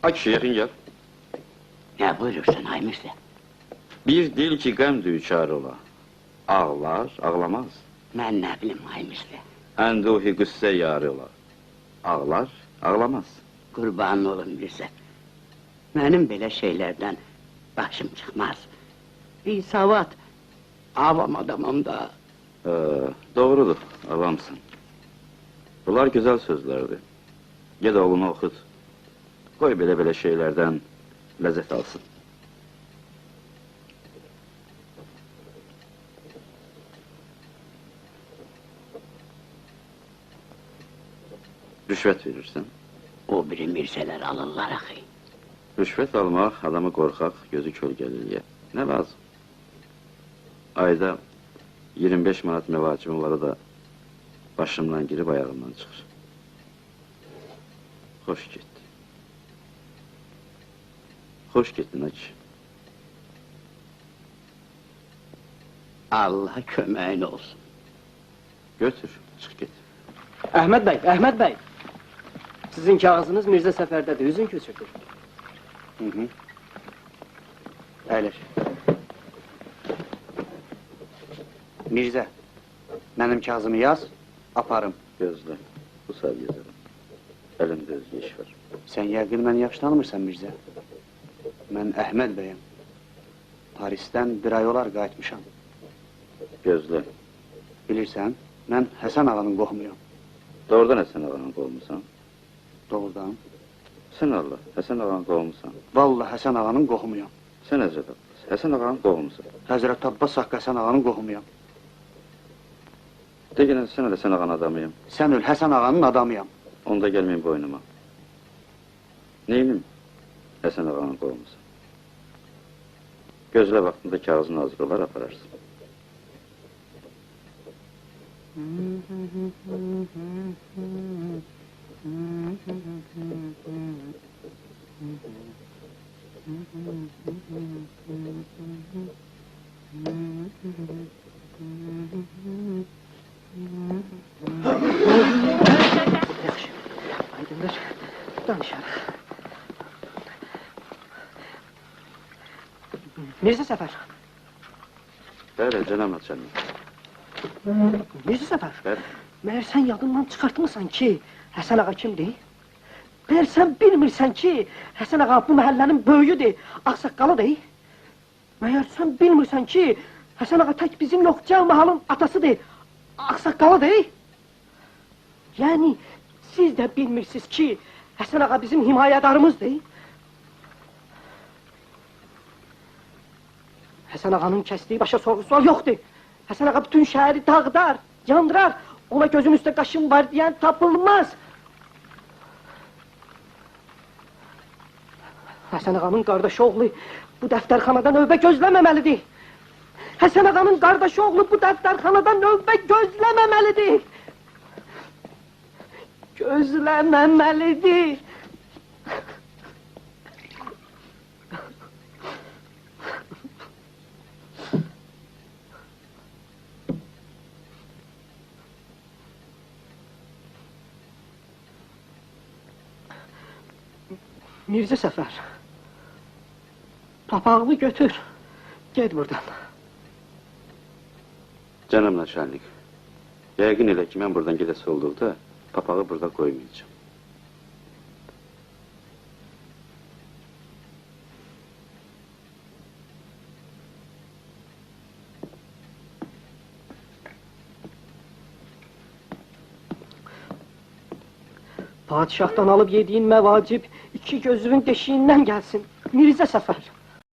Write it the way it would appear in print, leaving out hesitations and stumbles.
Aç yakın gel. Ne buyurursun Haymirse? Bir dil ki gəm düçar ola. Ağlar, ağlamaz. Ben ne bileyim Haymirse? Enduhi qüssə yarı ola. Ağlar, ağlamaz. Kurban olun bize. Benim böyle şeylerden başım çıkmaz. Bir savat, avam adamım da. Doğrudur, avamsın. Bunlar güzel sözlerdi. Ged oğlunu oxut. Qoy belə şeylerden lezzet alsın. Rüşvet verirsen. O biri mirseler alırlar ahi. Rüşvet almaq adamı qorxaq, gözü kölgəliliyə. Ne lazım? Ayda 25 manat mevacibim var, o da başımdan girip ayağımdan çıxır. Hoş getdi. Hoş getdin hacı. Allah kömeğin olsun. Götür, çık git. Əhməd bəy, Əhməd bəy! Sizin kağızınız Mirzə Səfərdədir, üzün köçürdür. Hı. Əyləş. Mirzə, benim kağızımı yaz, aparım. Gözlə, bu saat yazarım. Elimdə özgə iş var. Sen yəqin məni yaxşı tanımırsan Mirzə. Mən Əhməd bəyəm. Paris'ten bir ay olar qayıtmışam. Gözlə. Bilirsən, mən Həsən ağanın qohumuyam. Doğrudan Həsən ağanın qolmusan? Doğrudan. Sən Allah, Həsən ağanın qolmusan. Vallahi Həsən ağanın qohumuyam. Sən Həzrət Abbas, Həsən ağanın qolmusan. Həzrət Abbas Haqqı Həsən ağanın qohumuyam. De gələn sən Həsən ağanın adamıyım. Sən öl Həsən ağanın adamıyam. Onda gəlməyin boynuma. Neyinim? Həsən ağanın qolmusan. Gözlə vaxtında kağızın hazır olar, apararsın. Yaxşı, aydındır, danışarıq. Mirzə Səfər! Bəli, cənab naçalnik. Mirzə Səfər! Bəli. Məyər sən yadından çıxartmırsan ki, Həsən ağa kimdir? Məyər sən bilmirsən ki, Həsən ağa bu məhəllənin böyüyüdür, ağsaqqalıdır? Məyər sən bilmirsən ki, Həsən ağa tək bizim yox, cəmahalın atasıdır, ağsaqqalıdır? Yəni, siz də bilmirsiniz ki, Həsən ağa bizim himayədarımızdır? Həsən ağanın kəsdiyi başa sorğu-sual yoxdur. Həsən ağa bütün şəhəri dağıdar, yandırar. Ona gözün üstə qaşın var deyən tapılmaz. Həsən ağanın qardaşı oğlu bu dəftərxanada növbə gözləməməlidir. Həsən ağanın qardaşı oğlu bu dəftərxanada növbə gözləməməlidir. Gözləməməlidir. Mirzə Səfər, papağını götür, ged buradan. Cənab naçalnik, yəqin elə ki, mən buradan gedəsi olduqda, papağı burada qoymayacağım. Padişahdan alıp yediğin mevacip iki gözünün deşiğinden gelsin. Mirzə Səfər.